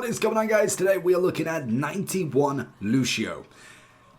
What is going on, guys? Today we are looking at 91 Lucio.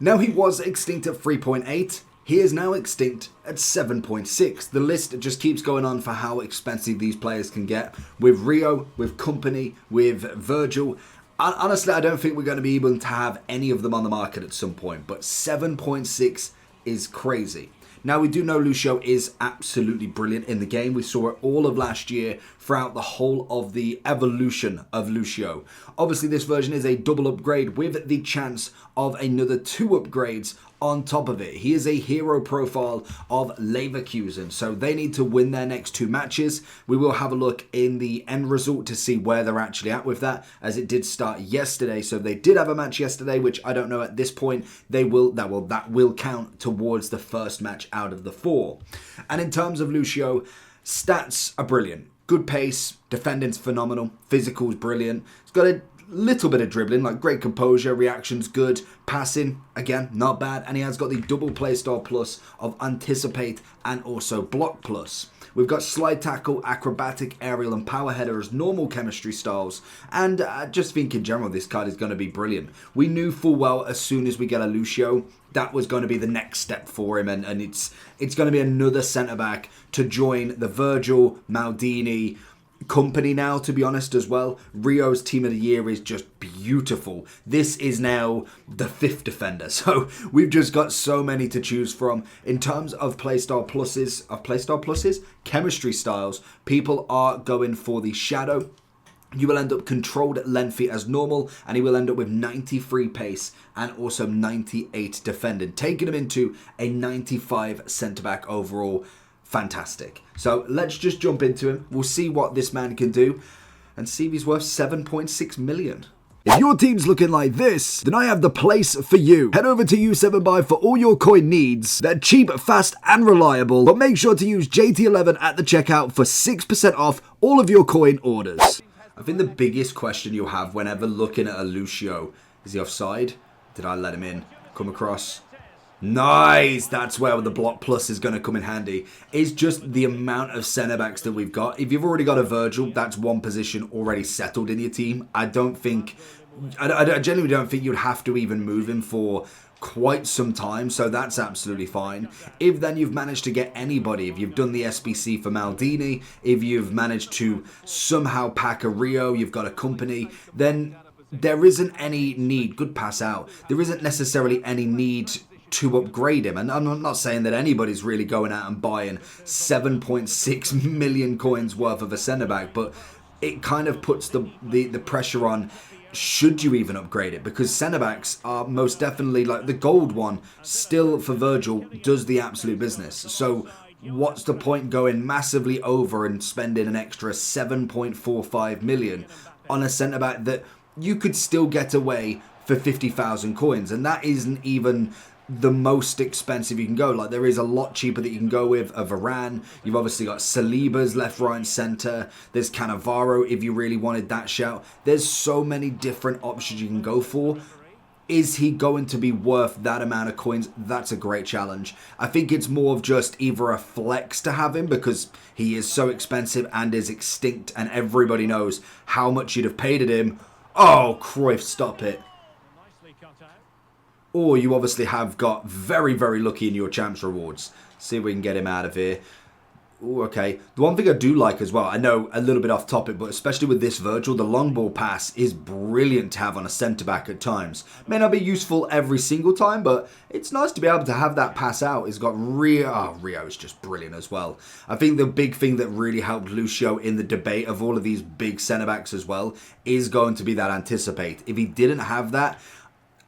Now, he was extinct at 3.8. He is now extinct at 7.6. The list just keeps going on for how expensive these players can get. With Rio, with Company, with Virgil. Honestly, I don't think we're going to be able to have any of them on the market at some point. But 7.6 is crazy. Now, we do know Lucio is absolutely brilliant in the game. We saw it all of last year throughout the whole of the evolution of Lucio. Obviously, this version is a double upgrade with the chance of another 2 upgrades on top of it. He is a hero profile of Leverkusen, so they need to win their next 2 matches. We will have a look in the end result to see where they're actually at with that, as it did start yesterday. So they did have a match yesterday, which I don't know at this point. That will count towards the first match out of the 4. And in terms of Lucio, stats are brilliant. Good pace, defending's phenomenal, physical's brilliant. He's got a little bit of dribbling, like great composure, reaction's good, passing, again, not bad, and he has got the double playstyle plus of anticipate and also block plus. We've got slide tackle, acrobatic, aerial, and power header as normal chemistry styles, and I just think in general this card is going to be brilliant. We knew full well as soon as we get a Lucio, that was going to be the next step for him, and it's going to be another centre-back to join the Virgil, Maldini, Company now, to be honest, as well. Rio's team of the year is just beautiful. This is now the 5th defender, so we've just got so many to choose from. In terms of playstyle pluses, chemistry styles, people are going for the Shadow. You will end up controlled lengthy as normal, and he will end up with 93 pace and also 98 defending, taking him into a 95 centre-back overall. Fantastic. So let's just jump into him. We'll see what this man can do and see if he's worth 7.6 million. If your team's looking like this, then I have the place for you. Head over to U7Buy for all your coin needs. They're cheap, fast, and reliable, but make sure to use JT11 at the checkout for 6% off all of your coin orders. I think the biggest question you'll have whenever looking at a Lucio, is he offside? Did I let him in? Come across? Nice! That's where the block plus is going to come in handy. Is just the amount of centre-backs that we've got. If you've already got a Virgil, that's one position already settled in your team. I genuinely don't think you'd have to even move him for quite some time, so that's absolutely fine. If then you've managed to get anybody, if you've done the SBC for Maldini, if you've managed to somehow pack a Rio, you've got a Company, then there isn't any need, good pass out, there isn't necessarily any need to upgrade him. And I'm not saying that anybody's really going out and buying 7.6 million coins worth of a centre-back, but it kind of puts the pressure on, should you even upgrade it? Because centre-backs are most definitely, like the gold one, still for Virgil, does the absolute business. So what's the point going massively over and spending an extra 7.45 million on a centre-back that you could still get away for 50,000 coins? And that isn't even the most expensive you can go. Like, there is a lot cheaper that you can go with. A Varane, you've obviously got Saliba's left, right, and centre. There's Cannavaro if you really wanted that shout. There's so many different options you can go for. Is he going to be worth that amount of coins? That's a great challenge. I think it's more of just either a flex to have him because he is so expensive and is extinct, and everybody knows how much you'd have paid at him. Oh, Cruyff, stop it. Or you obviously have got very, very lucky in your champs rewards. See if we can get him out of here. Ooh, okay. The one thing I do like as well, I know a little bit off topic, but especially with this Virgil, the long ball pass is brilliant to have on a centre-back at times. May not be useful every single time, but it's nice to be able to have that pass out. He's got Rio. Oh, Rio is just brilliant as well. I think the big thing that really helped Lucio in the debate of all of these big centre-backs as well is going to be that anticipate. If he didn't have that,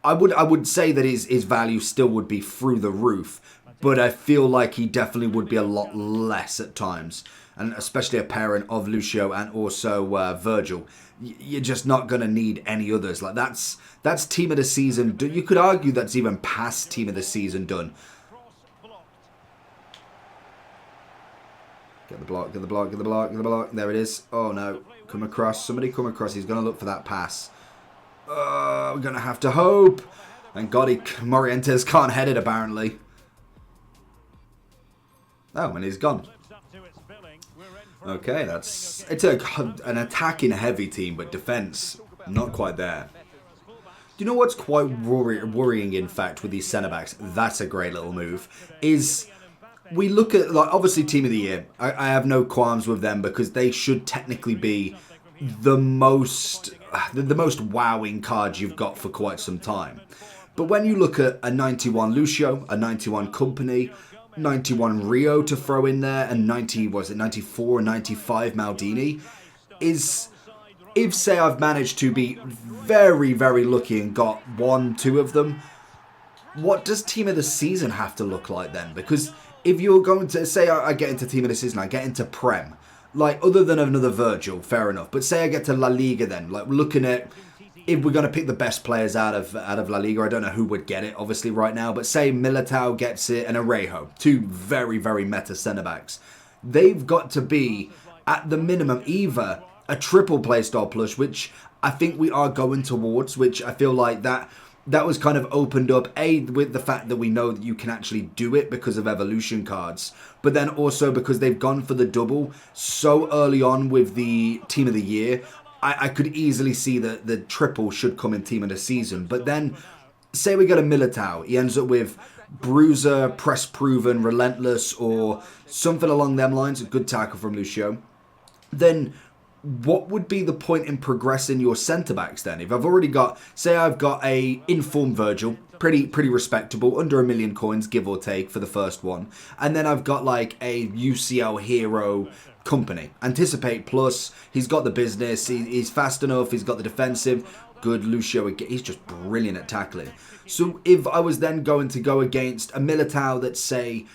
I would say that his value still would be through the roof, but I feel like he definitely would be a lot less at times, and especially a pairing of Lucio and also Virgil. You're just not going to need any others. Like, that's team of the season. You could argue that's even past team of the season done. Get the block, get the block, get the block, get the block. There it is. Oh no, come across. Somebody come across. He's going to look for that pass. We're going to have to hope. Thank God Morientes can't head it, apparently. Oh, and he's gone. Okay, it's an attacking heavy team, but defense Not quite there. Do you know what's quite worrying, in fact, with these centre-backs? That's a great little move. Is we look at, like, obviously Team of the Year. I have no qualms with them because they should technically be the most wowing cards you've got for quite some time. But when you look at a 91 Lucio, a 91 Company, 91 Rio to throw in there, and 94 and 95 Maldini, is... If, say, I've managed to be very, very lucky and got 1-2 of them, what does Team of the Season have to look like then? Because if you're going to, say I get into Team of the Season, I get into Prem, like, other than another Virgil, fair enough. But say I get to La Liga then, like, looking at, if we're going to pick the best players out of La Liga, I don't know who would get it, obviously, right now. But say Militao gets it and Arejo, two very, very meta centre-backs. They've got to be, at the minimum, either a triple playstyle plus, which I think we are going towards, which I feel like that was kind of opened up, A, with the fact that we know that you can actually do it because of evolution cards, but then also because they've gone for the double so early on with the Team of the Year. I could easily see that the triple should come in Team of the Season. But then, say we get a Militao, he ends up with Bruiser, Press Proven, Relentless, or something along them lines, a good tackle from Lucio, then what would be the point in progressing your centre-backs then? If I've already got, say I've got a informed Virgil, pretty respectable, under 1 million coins, give or take, for the first one. And then I've got like a UCL hero Company. Anticipate plus, he's got the business, he's fast enough, he's got the defensive. Good Lucio, he's just brilliant at tackling. So if I was then going to go against a Militao that, say,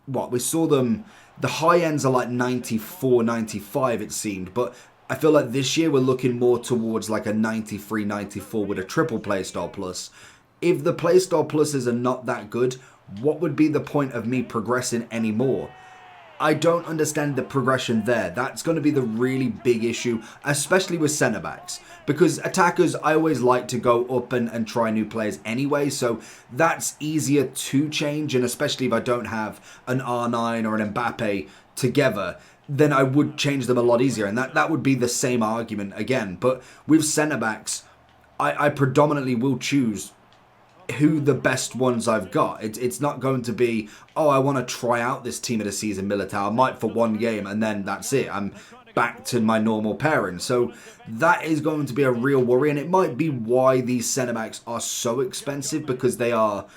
what, we saw them, the high ends are like 94, 95 it seemed, but I feel like this year we're looking more towards like a 93, 94 with a triple playstyle plus. If the playstyle pluses are not that good, what would be the point of me progressing anymore? I don't understand the progression there. That's going to be the really big issue, especially with centre-backs. Because attackers, I always like to go up and try new players anyway, so that's easier to change, and especially if I don't have an R9 or an Mbappe together, then I would change them a lot easier, and that would be the same argument again. But with centre-backs, I predominantly will choose who the best ones I've got. It's not going to be, oh, I want to try out this Team of the Season Militao. I might for one game and then that's it. I'm back to my normal pairing. So that is going to be a real worry, and it might be why these centre-backs are so expensive, because they are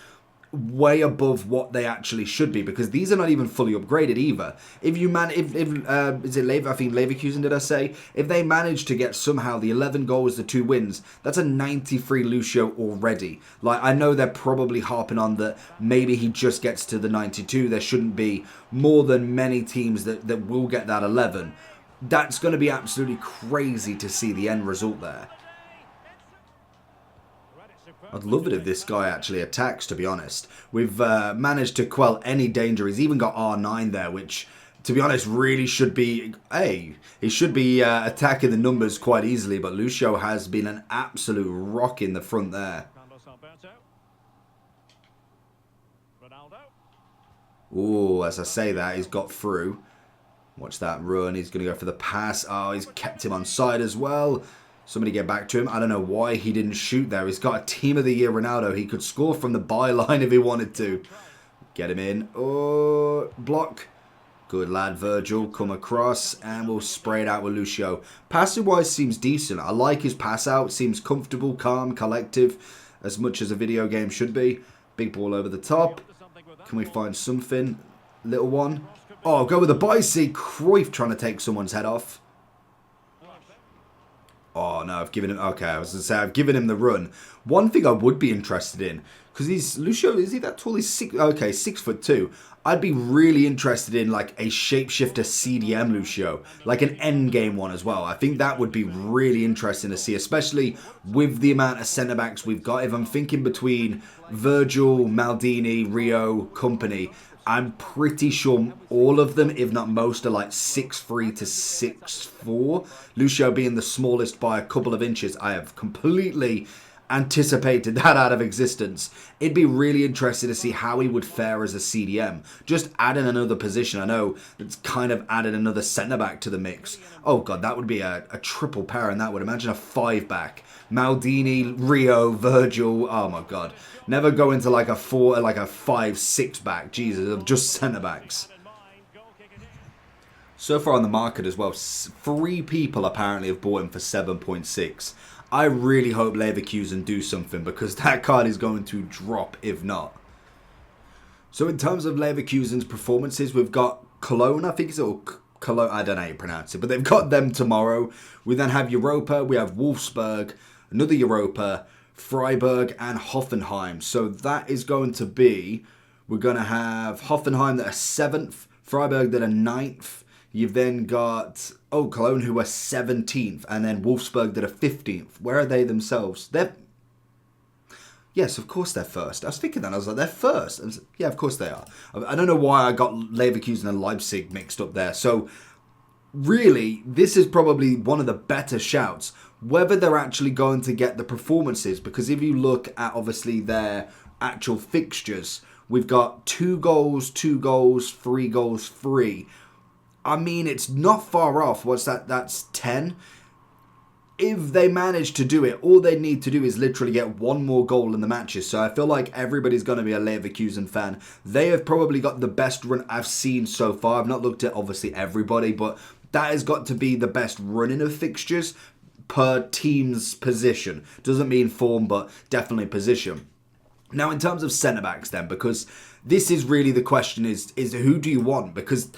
way above what they actually should be, because these are not even fully upgraded either. If you is it I think Leverkusen, did I say? If they manage to get somehow the 11 goals, the 2 wins, that's a 93 Lucio already. Like, I know they're probably harping on that maybe he just gets to the 92. There shouldn't be more than many teams that will get that 11. That's going to be absolutely crazy to see the end result there. I'd love it if this guy actually attacks, to be honest. We've managed to quell any danger. He's even got R9 there, which, to be honest, really should be... Hey, he should be attacking the numbers quite easily, but Lucio has been an absolute rock in the front there. Ooh, as I say that, he's got through. Watch that run. He's going to go for the pass. Oh, he's kept him on side as well. Somebody get back to him. I don't know why he didn't shoot there. He's got a Team of the Year Ronaldo. He could score from the byline if he wanted to. Get him in. Oh, block. Good lad, Virgil. Come across, and we'll spray it out with Lucio. Passing-wise seems decent. I like his pass out. Seems comfortable, calm, collective, as much as a video game should be. Big ball over the top. Can we find something? Little one. Oh, go with the bicycle. Cruyff trying to take someone's head off. Oh, no, I've given him... Okay, I was going to say, I've given him the run. One thing I would be interested in, because he's... Lucio, is he that tall? He's 6'2". I'd be really interested in, like, a shapeshifter CDM Lucio. Like an endgame one as well. I think that would be really interesting to see, especially with the amount of centre-backs we've got. If I'm thinking between Virgil, Maldini, Rio, Company... I'm pretty sure all of them, if not most, are like 6'3" to 6'4". Lucio being the smallest by a couple of inches. I have completely anticipated that out of existence. It'd be really interesting to see how he would fare as a CDM. Just adding another position. I know it's kind of added another centre-back to the mix. Oh god, that would be a triple pair, and that would imagine a 5-back. Maldini, Rio, Virgil. Oh my god. Never go into like a 5-6 back. Jesus, of just centre-backs. So far on the market as well, 3 people apparently have bought him for 7.6. I really hope Leverkusen do something, because that card is going to drop if not. So in terms of Leverkusen's performances, we've got Cologne, I think it's all Cologne, I don't know how you pronounce it, but they've got them tomorrow. We then have Europa, we have Wolfsburg, another Europa, Freiburg and Hoffenheim. So that is going to be, we're going to have Hoffenheim that are 7th, Freiburg that are 9th. You've then got, Cologne who are 17th, and then Wolfsburg that are 15th. Where are they themselves? Yes, of course they're first. I was thinking that, I was like, they're first. Yeah, of course they are. I don't know why I got Leverkusen and Leipzig mixed up there. So, really, this is probably one of the better shouts. Whether they're actually going to get the performances, because if you look at, obviously, their actual fixtures, we've got 2 goals, 2 goals, 3 goals, 3. I mean, it's not far off. What's that? That's 10. If they manage to do it, all they need to do is literally get 1 more goal in the matches. So I feel like everybody's going to be a Leverkusen fan. They have probably got the best run I've seen so far. I've not looked at, obviously, everybody, but that has got to be the best running of fixtures per team's position. Doesn't mean form, but definitely position. Now, in terms of centre-backs then, because this is really the question is who do you want? Because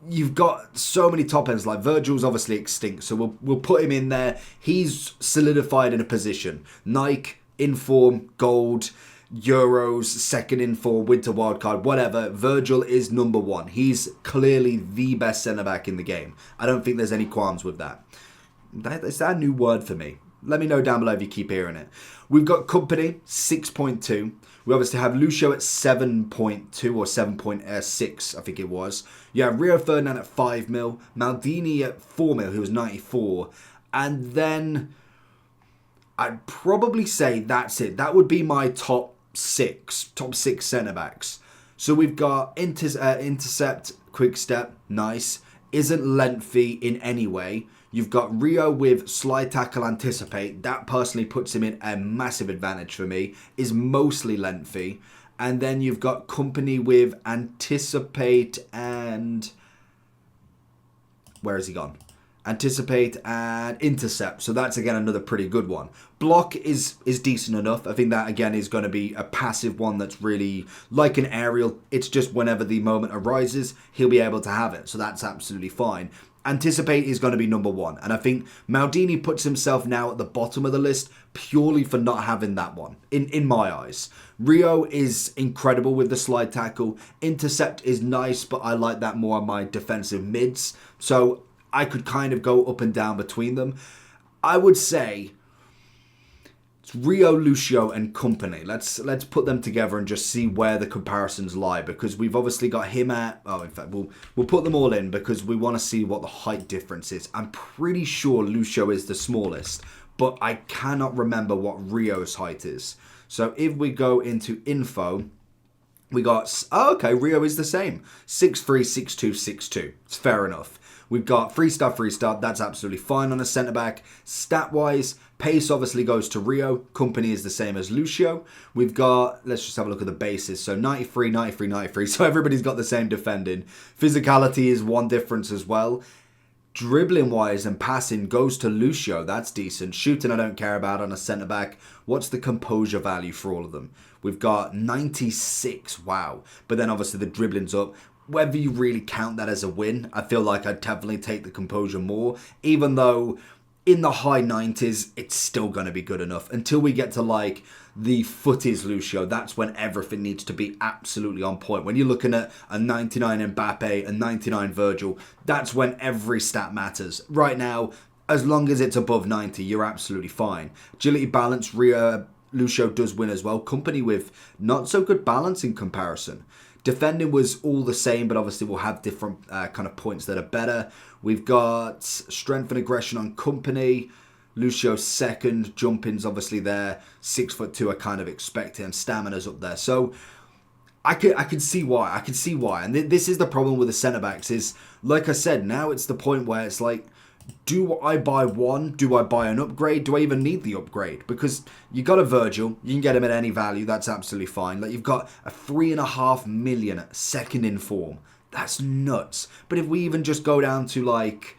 you've got so many top ends, like Virgil's obviously extinct, so we'll put him in there. He's solidified in a position. Nike, inform, gold, Euros, second in form, winter wildcard, whatever. Virgil is number 1. He's clearly the best centre-back in the game. I don't think there's any qualms with that. Is that a new word for me? Let me know down below if you keep hearing it. We've got Company, 6.2. We obviously have Lucio at 7.2 or 7.6, I think it was. You have Rio Ferdinand at 5 mil. Maldini at 4 mil, who was 94. And then I'd probably say that's it. That would be my top 6 centre-backs. So we've got Intercept, Quick Step, nice. Isn't lengthy in any way. You've got Rio with Slide Tackle, Anticipate. That personally puts him in a massive advantage for me. Is mostly lengthy. And then you've got Company with Anticipate and... Where has he gone? Anticipate and Intercept. So that's, again, another pretty good one. Block is decent enough. I think that, again, is going to be a passive one that's really like an aerial. It's just whenever the moment arises, he'll be able to have it. So that's absolutely fine. Anticipate is going to be number 1. And I think Maldini puts himself now at the bottom of the list purely for not having that one, in my eyes. Rio is incredible with the slide tackle. Intercept is nice, but I like that more on my defensive mids. So I could kind of go up and down between them. I would say it's Rio, Lucio, and Company. Let's put them together and just see where the comparisons lie, because we've obviously got him at... Oh, in fact, we'll put them all in because we want to see what the height difference is. I'm pretty sure Lucio is the smallest, but I cannot remember what Rio's height is. So if we go into info, we got... Oh, okay, Rio is the same. 6'3", 6'2", 6'2". It's fair enough. We've got free stuff. That's absolutely fine on a centre-back. Stat-wise, pace obviously goes to Rio. Company is the same as Lucio. We've got, let's just have a look at the bases. So 93, 93, 93. So everybody's got the same defending. Physicality is one difference as well. Dribbling-wise and passing goes to Lucio. That's decent. Shooting I don't care about on a centre-back. What's the composure value for all of them? We've got 96. Wow. But then obviously the dribbling's up. Whether you really count that as a win, I feel like I'd definitely take the composure more. Even though in the high 90s, it's still going to be good enough. Until we get to like the footies Lucio, that's when everything needs to be absolutely on point. When you're looking at a 99 Mbappe, a 99 Virgil, that's when every stat matters. Right now, as long as it's above 90, you're absolutely fine. Agility, balance, Lucio does win as well. Company with not so good balance in comparison. Defending was all the same, but obviously we'll have different kind of points that are better. We've got strength and aggression on Company. Lucio second, jumping's obviously there. 6'2", I kind of expect it, and stamina's up there. So I could see why. I could see why. And this is the problem with the centre backs is, like I said, now it's the point where it's like, do I buy one? Do I buy an upgrade? Do I even need the upgrade? Because you got a Virgil, you can get him at any value, that's absolutely fine. Like, you've got a 3.5 million second in form. That's nuts. But if we even just go down to like,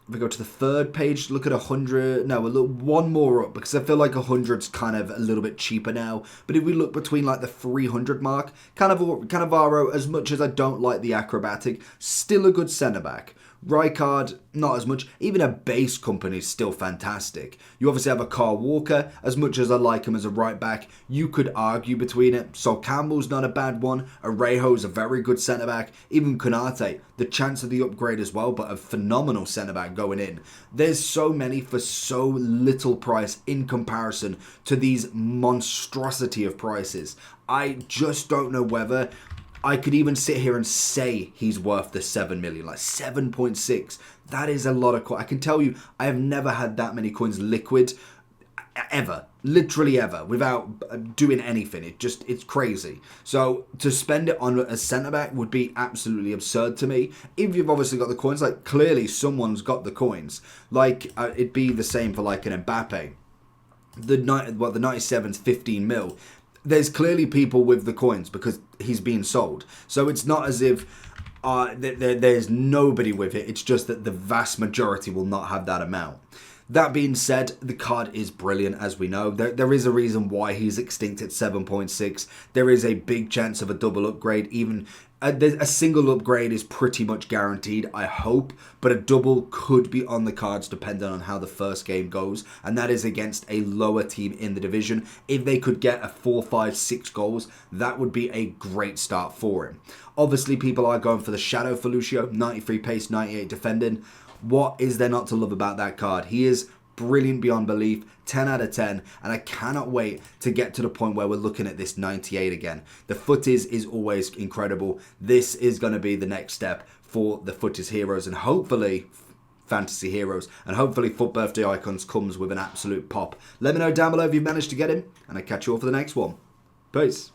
if we go to the third page, look at 100. No, we'll look one more up because I feel like 100's kind of a little bit cheaper now. But if we look between like the 300 mark, Cannavaro, as much as I don't like the acrobatic, still a good centre back. Rijkaard, not as much. Even a base company is still fantastic. You obviously have a Carl Walker. As much as I like him as a right back, you could argue between it. Sol Campbell's not a bad one. Arejo's a very good centre back. Even Konate, the chance of the upgrade as well, but a phenomenal centre back going in. There's so many for so little price in comparison to these monstrosity of prices. I just don't know whether I could even sit here and say he's worth the 7 million, like 7.6. That is a lot of coins. I can tell you, I have never had that many coins liquid ever, literally ever, without doing anything. It's crazy. So to spend it on a centre back would be absolutely absurd to me. If you've obviously got the coins, like clearly someone's got the coins. Like it'd be the same for like an Mbappe. The 97's 15 mil. There's clearly people with the coins because he's being sold. So it's not as if there's nobody with it. It's just that the vast majority will not have that amount. That being said, the card is brilliant, as we know. There is a reason why he's extinct at 7.6. There is a big chance of a double upgrade. Even a single upgrade is pretty much guaranteed, I hope. But a double could be on the cards depending on how the first game goes. And that is against a lower team in the division. If they could get a 4, 5, 6 goals, that would be a great start for him. Obviously, people are going for the shadow for Lucio. 93 pace, 98 defending. What is there not to love about that card? He is brilliant beyond belief, 10 out of 10, and I cannot wait to get to the point where we're looking at this 98 again. The footies is always incredible. This is going to be the next step for the footies heroes, and hopefully fantasy heroes, and hopefully Foot Birthday Icons comes with an absolute pop. Let me know down below if you've managed to get him, and I'll catch you all for the next one. Peace.